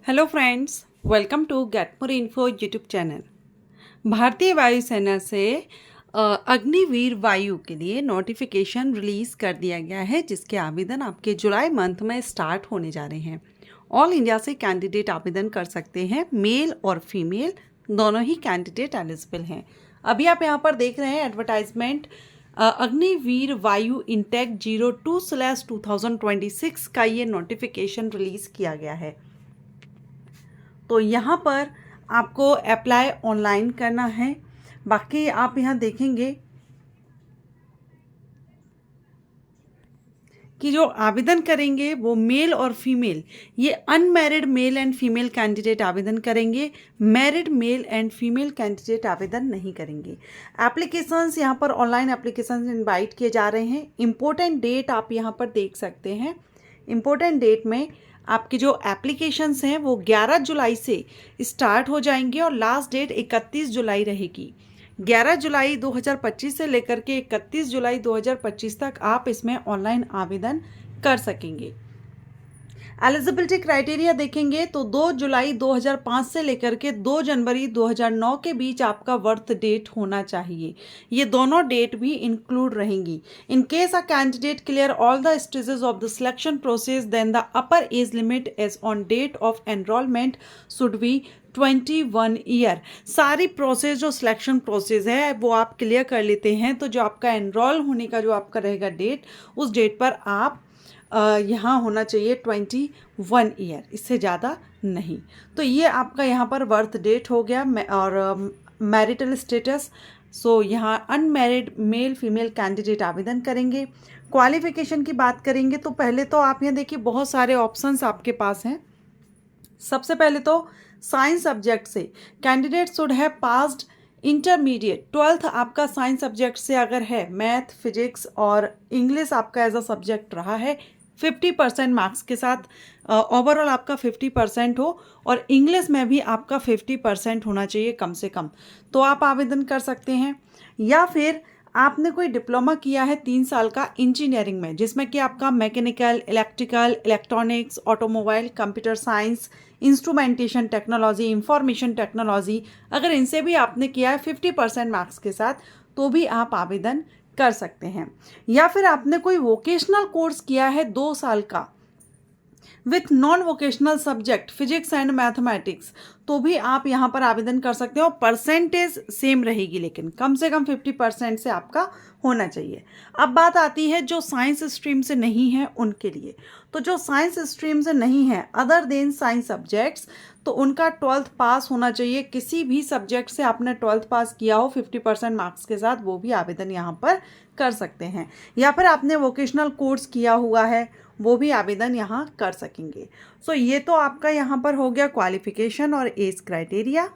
Hello friends, welcome to get more info YouTube channel. भारतीय वायुसेना से अग्निवीर वायु के लिए नोटिफिकेशन रिलीज़ कर दिया गया है, जिसके आवेदन आपके जुलाई मंथ में स्टार्ट होने जा रहे हैं। ऑल इंडिया से कैंडिडेट आवेदन कर सकते हैं, मेल और फीमेल दोनों ही कैंडिडेट एलिजिबल हैं। अभी आप यहाँ पर देख रहे हैं एडवर्टाइजमेंट अग्निवीर वायु इंटेक 02/2026 का ये नोटिफिकेशन रिलीज़ किया गया है। तो यहाँ पर आपको अप्लाई ऑनलाइन करना है। बाकी आप यहाँ देखेंगे कि जो आवेदन करेंगे वो मेल और फीमेल, ये unmarried male and female candidate आवेदन करेंगे, married male and female candidate आवेदन नहीं करेंगे। एप्लीकेशंस यहाँ पर ऑनलाइन एप्लीकेशंस इनवाइट किए जा रहे हैं। इम्पोर्टेंट डेट आप यहाँ पर देख सकते हैं। इम्पोर्टेंट डेट में आपकी जो एप्लीकेशंस हैं वो 11 जुलाई से स्टार्ट हो जाएंगे और लास्ट डेट 31 जुलाई रहेगी। 11 जुलाई 2025 से लेकर के 31 जुलाई 2025 तक आप इसमें ऑनलाइन आवेदन कर सकेंगे। एलिजिबिलिटी क्राइटेरिया देखेंगे तो 2 जुलाई 2005 से लेकर के 2 जनवरी 2009 के बीच आपका बर्थ डेट होना चाहिए। ये दोनों डेट भी इंक्लूड रहेंगी। In case a candidate clear all the stages of the selection process then the upper age limit as on date of enrolment should be 21 year. सारी प्रोसेस जो सिलेक्शन प्रोसेस है वो आप क्लियर कर लेते हैं तो जो आपका एनरोल होने का जो आपका रहेगा डेट, उस डेट पर आप यहाँ होना चाहिए 21 ईयर, इससे ज़्यादा नहीं। तो ये आपका यहाँ पर बर्थ डेट हो गया और मैरिटल स्टेटस। सो यहाँ अनमैरिड मेल फीमेल कैंडिडेट आवेदन करेंगे। क्वालिफिकेशन की बात करेंगे तो पहले तो आप यहाँ देखिए बहुत सारे ऑप्शंस आपके पास हैं। सबसे पहले तो साइंस सब्जेक्ट से candidate should have passed intermediate 12th आपका साइंस सब्जेक्ट से अगर है, मैथ फिजिक्स और इंग्लिश आपका एज अ सब्जेक्ट रहा है 50% मार्क्स के साथ, ओवरऑल आपका 50% हो और इंग्लिश में भी आपका 50% होना चाहिए कम से कम, तो आप आवेदन कर सकते हैं। या फिर आपने कोई डिप्लोमा किया है 3 साल का इंजीनियरिंग में, जिसमें कि आपका mechanical, electrical, electronics, automobile, computer science, instrumentation technology, information technology, अगर इनसे भी आपने किया है 50% मार्क्स के साथ, तो भी आप आवेदन कर सकते हैं। या फिर आपने कोई वोकेशनल कोर्स किया है 2 साल का with non vocational subject physics and mathematics, तो भी आप यहाँ पर आवेदन कर सकते हो। परसेंटेज सेम रहेगी, लेकिन कम से कम 50% से आपका होना चाहिए। अब बात आती है जो साइंस स्ट्रीम से नहीं है उनके लिए। तो जो साइंस स्ट्रीम से नहीं है अदर देन साइंस सब्जेक्ट्स, तो उनका 12th पास होना चाहिए। किसी भी सब्जेक्ट से आपने 12th पास किया हो 50% मार्क्स के साथ, वो भी आवेदन यहाँ पर कर सकते हैं। या फिर आपने वोकेशनल कोर्स किया हुआ है, वो भी आवेदन यहाँ कर सकेंगे। सो ये तो आपका यहाँ पर हो गया क्वालिफिकेशन और एज क्राइटेरिया।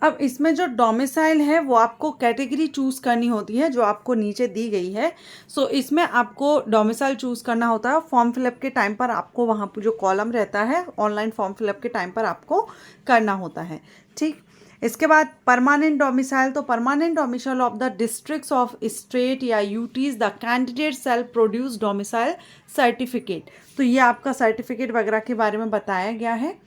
अब इसमें जो डोमिसाइल है वो आपको कैटेगरी चूज़ करनी होती है, जो आपको नीचे दी गई है। सो इसमें आपको डोमिसाइल चूज़ करना होता है। फॉर्म फिलअप के टाइम पर आपको वहाँ पर जो कॉलम रहता है ऑनलाइन फॉर्म फिलअप के टाइम पर आपको करना होता है, ठीक। इसके बाद परमानेंट डोमिसाइल, तो permanent domicile of the districts of state या UTs the candidate self produce domicile certificate, तो ये आपका सर्टिफिकेट वगैरह के बारे में बताया गया है।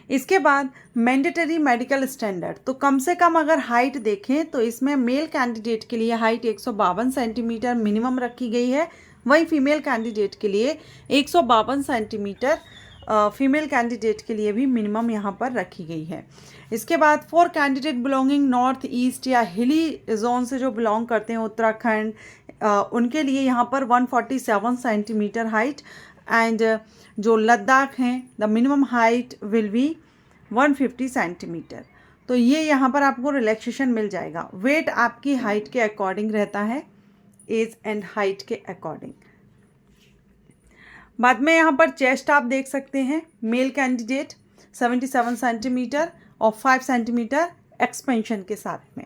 इसके बाद मैंडेटरी मेडिकल स्टैंडर्ड, तो कम से कम अगर हाइट देखें तो इसमें मेल कैंडिडेट के लिए हाइट 152 सेंटीमीटर मिनिमम रखी गई है, वहीं फीमेल कैंडिडेट के लिए 152 सेंटीमीटर फीमेल कैंडिडेट के लिए भी मिनिमम यहाँ पर रखी गई है। इसके बाद for candidate belonging north east या हिली जोन से जो बिलोंग करते हैं उत्तराखंड, उनके लिए यहाँ पर 147 सेंटीमीटर हाइट, एंड जो लद्दाख हैं the minimum height will be 150 centimetre. तो ये यहाँ पर आपको रिलैक्सेशन मिल जाएगा। वेट आपकी हाइट के अकॉर्डिंग रहता है, एज एंड हाइट के अकॉर्डिंग। बाद में यहाँ पर चेस्ट आप देख सकते हैं, मेल कैंडिडेट 77 सेंटीमीटर और 5 सेंटीमीटर एक्सपेंशन के साथ में।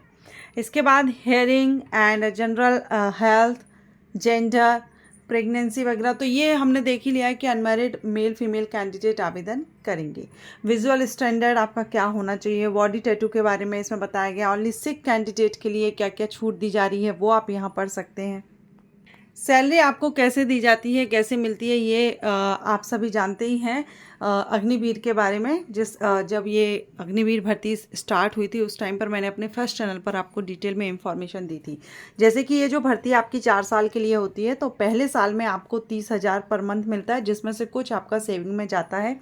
इसके बाद hearing and general health, gender, pregnancy वगैरह, तो ये हमने देख ही लिया है कि अनमैरिड मेल फीमेल कैंडिडेट आवेदन करेंगे। विजुअल स्टैंडर्ड आपका क्या होना चाहिए, बॉडी टैटू के बारे में इसमें बताया गया। ओनली सिक कैंडिडेट के लिए क्या क्या छूट दी जा रही है वो आप यहाँ पढ़ सकते हैं। सैलरी आपको कैसे दी जाती है, कैसे मिलती है, ये आप सभी जानते ही हैं अग्निवीर के बारे में। जब ये अग्निवीर भर्ती स्टार्ट हुई थी उस टाइम पर मैंने अपने फर्स्ट चैनल पर आपको डिटेल में इंफॉर्मेशन दी थी। जैसे कि ये जो भर्ती आपकी 4 साल के लिए होती है, तो पहले साल में आपको 30,000 पर मंथ मिलता है, जिसमें से कुछ आपका सेविंग में जाता है।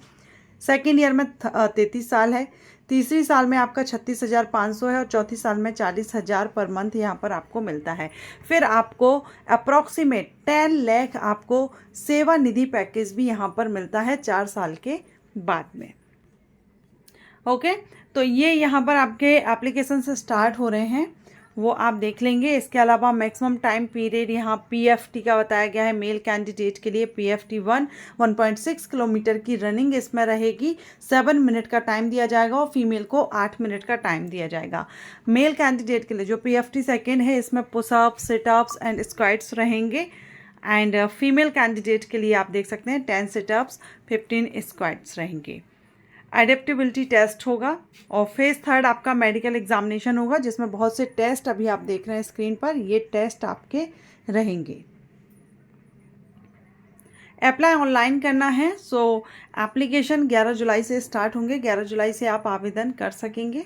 सेकेंड ईयर में 33 साल है, तीसरी साल में आपका 36,500 है और चौथी साल में 40,000 पर मंथ यहाँ पर आपको मिलता है। फिर आपको अप्रॉक्सीमेट 10 लाख आपको सेवा निधि पैकेज भी यहाँ पर मिलता है 4 साल के बाद में। ओके, तो ये यहाँ पर आपके एप्लीकेशन से स्टार्ट हो रहे हैं, वो आप देख लेंगे। इसके अलावा मैक्सिमम टाइम पीरियड यहाँ PFT का बताया गया है। मेल कैंडिडेट के लिए PFT 1.6 किलोमीटर की रनिंग इसमें रहेगी, 7 मिनट का टाइम दिया जाएगा और फीमेल को 8 मिनट का टाइम दिया जाएगा। मेल कैंडिडेट के लिए जो PFT सेकेंड है, इसमें पुशअप्स, सिटअप्स एंड स्क्वाट्स रहेंगे। एंड फीमेल कैंडिडेट के लिए आप देख सकते हैं 10 सिटअप्स, 15 स्क्वाट्स रहेंगे। एडेप्टेबिलिटी टेस्ट होगा और फेज थर्ड आपका मेडिकल एग्जामिनेशन होगा, जिसमें बहुत से टेस्ट अभी आप देख रहे हैं स्क्रीन पर, ये टेस्ट आपके रहेंगे। अप्लाई ऑनलाइन करना है, सो एप्लीकेशन 11 जुलाई से स्टार्ट होंगे। 11 जुलाई से आप आवेदन कर सकेंगे।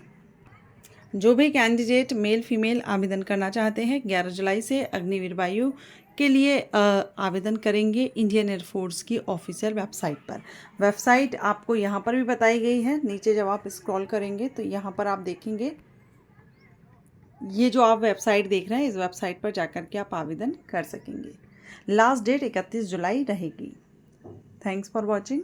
जो भी कैंडिडेट मेल फीमेल आवेदन करना चाहते हैं 11 जुलाई से अग्निवीर वायु के लिए आवेदन करेंगे इंडियन एयरफोर्स की ऑफिशियल वेबसाइट पर। वेबसाइट आपको यहाँ पर भी बताई गई है। नीचे जब आप स्क्रॉल करेंगे तो यहाँ पर आप देखेंगे, ये जो आप वेबसाइट देख रहे हैं, इस वेबसाइट पर जाकर के आप आवेदन कर सकेंगे। लास्ट डेट 31 जुलाई रहेगी। Thanks for watching.